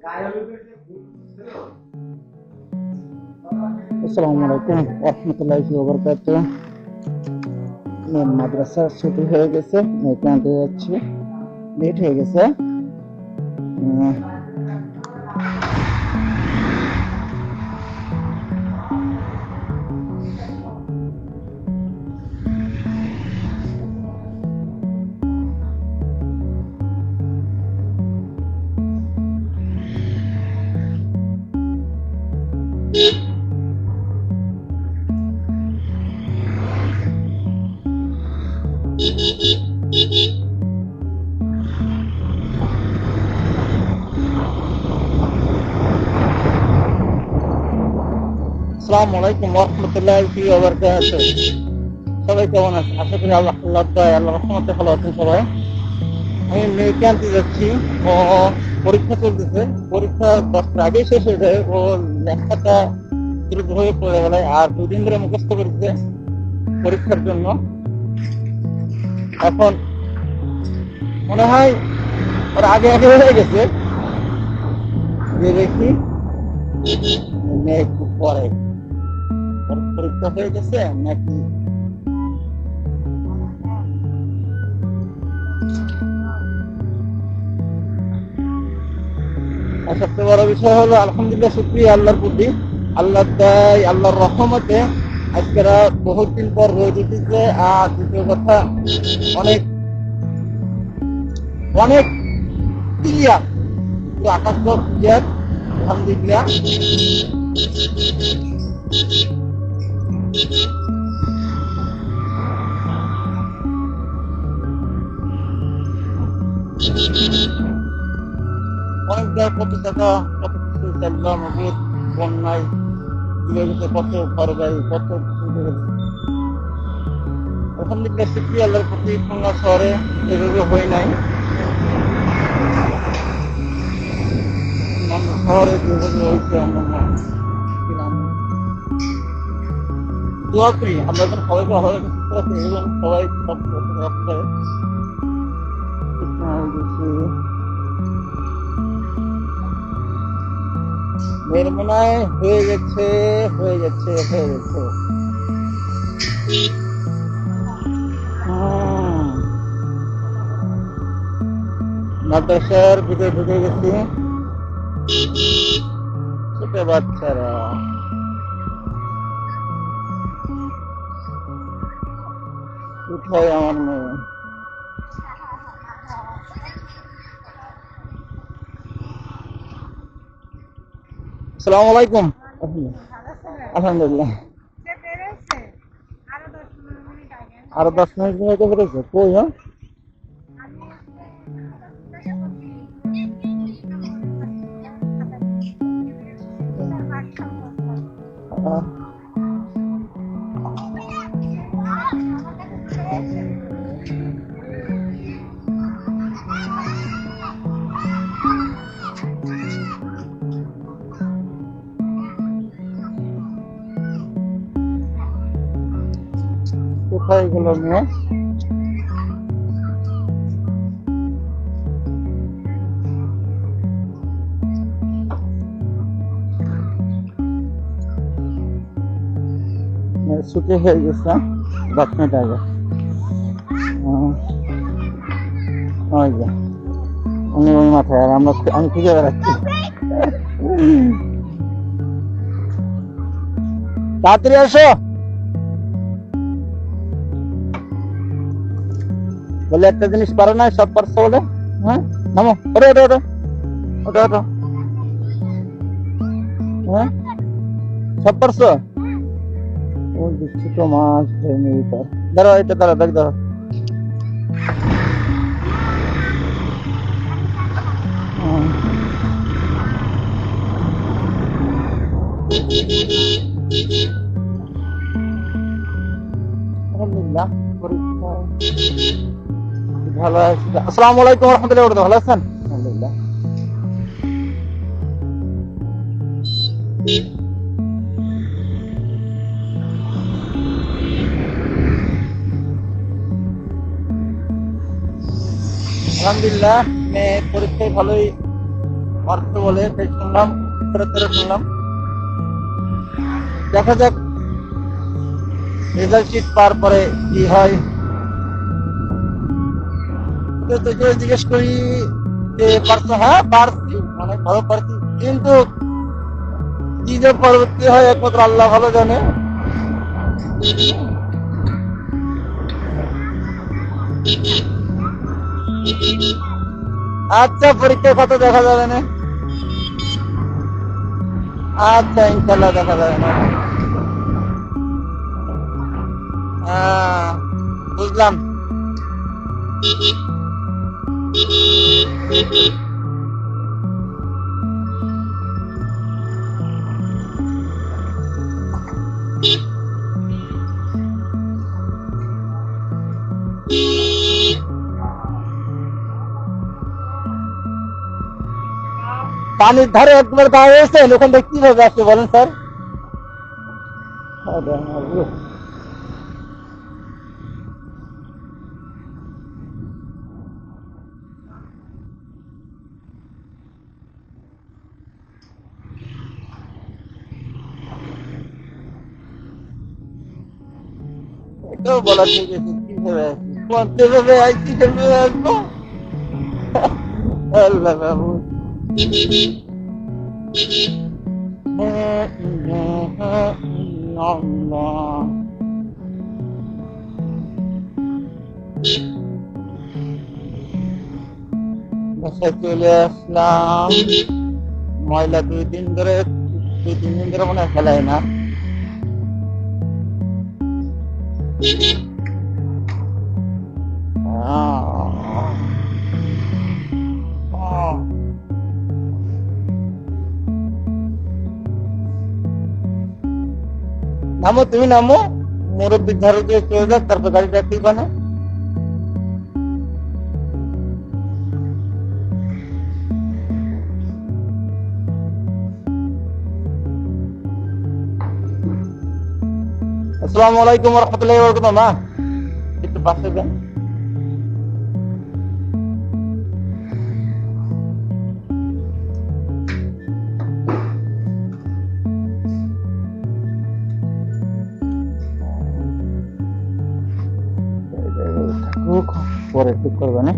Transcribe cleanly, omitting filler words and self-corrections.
আসসালামু আলাইকুম রাহমাতুল্লাহি ওয়া বারাকাতুহু। মাদ্রাসা ছুটি হয়ে গেছে, মেয়েকে আনতে যাচ্ছি, লেট হয়ে গেছে। আসসালামু আলাইকুম রাহমাতুল্লাহি ওয়া বারাকাতুহু। সবাই কেমন আছেন? আশা করি আল্লাহ রহমতে ভালো আছেন সবাই। আমি মেয়েকে আনতে যাচ্ছি, ও পরীক্ষা চলতেছে, পরীক্ষা 10টার আগেই শেষ হয়ে যায়। ও লেখাটা দ্রুত হয়ে পড়ে গেলে, আর 2 দিন ধরে মুখস্থ করেছে পরীক্ষার জন্য। এখন মনে হয় ওর আগে আগে হয়ে গেছে, যে দেখি মেয়ে একটু পরে পরীক্ষা হয়ে গেছে নাকি। আর সবচেয়ে বড় বিষয় হলো আলহামদুলিল্লাহ, শুকরিয়া আল্লাহর প্রতি। আল্লাহ দেয়, আল্লাহর রহমতে আজকেরা বহুত দিন পর রোদ উঠেছে। আর দ্বিতীয় কথা, অনেক অনেক ক্লিয়ার, আকাশ ক্লিয়ার আলহামদুলিল্লাহ। অনেক জায়গায় কত টাকা, কত কিছু চাইলাম, ওদের বন্যায় ডুবে গেছে, কত ঘর বাড়ি, কত কিছু ডুবে গেছে। আলহামদুলিল্লাহ, শুকরিয়া আল্লাহর প্রতি। খুলনা শহরে এভাবে হয় নাই, শহরে যেভাবে হয়েছে আমরা দোয়া করি আমরা যেন সবাইকে ভালো সুস্থ রাখি এবং সবাই সব রাখতে। মেয়ের মনে হয় হয়ে গেছে, হয়ে গেছে, হয়ে গেছে। মাদ্রাসার ভিতরে ঢুকে গেছি, ছোট বাচ্চারা। কোথায় আমার মেয়ে? আসসালামু আলাইকুম। আলহামদুলিল্লাহ। আরো 10 মিনিট হইতে পেরেছে কই? হ্যাঁ, কোথায় গেল মেয়ে? ছুটি হয়ে গেছে 10 মিনিট আগে। ওই যে উনি ওই মাথায়, আর আমি খুঁজে বেড়াচ্ছি। তাড়াতাড়ি আসো বলে, একটা জিনিস পারো না, সব পারছো বলে। হ্যাঁ, নামো, ওটা ওটা ওটা ওটা ওটা। হ্যাঁ, সব পারছো। ও দিচ্ছি তো মাছ ধরে দাঁড়াও, এটা দাঁড়াও, দেখ দাঁড়াও। আলহামদুলিল্লাহ, পরীক্ষা ভালো আছে। আসসালামু আলাইকুম রহমতুল্লাহ, ভালো আছেন? আলহামদুলিল্লাহ। আলহামদুলিল্লাহ, মেয়ে পরীক্ষায় ভালোই অর্থ বলে, তাই শুনলাম, শুনলাম। দেখা যাক রেজাল্ট শিট পাওয়ার পরে কি হয়। তোকে জিজ্ঞেস করি যে পারছো? হ্যাঁ পারছি, অনেক ভালো পারছি, কিন্তু কি যে পরবর্তী হয় একমাত্র আল্লাহ ভালো জানে। আচ্ছা, পরীক্ষার কত দেখা যাবে না। আচ্ছা, ইনশাল্লাহ দেখা যাবে না। বুঝলাম। পানির ধারে একবার দাঁড়িয়েছেন, ওখান থেকে কিভাবে আসছে বলেন স্যার? এটাও বলা ঠিক আছে, কিভাবে আসছি, কোনভাবে আসছি, কিভাবে আসবো, আল্লাহ বাবু। বাসায় চলে আসলাম। ময়লা 2-3 দিন ধরে মনে হয় ফেলায় না। নামো, তুমি নামো, মুরব্বীর ধারে দিয়ে চলে যাক, তারপর গাড়িটা ঠিক বানা। আসসালামু আলাইকুম ওয়া রাহমাতুল্লাহি ওয়া বারাকাতুহু। মা একটু পাশে দেন। পরে ঠিক করবে না।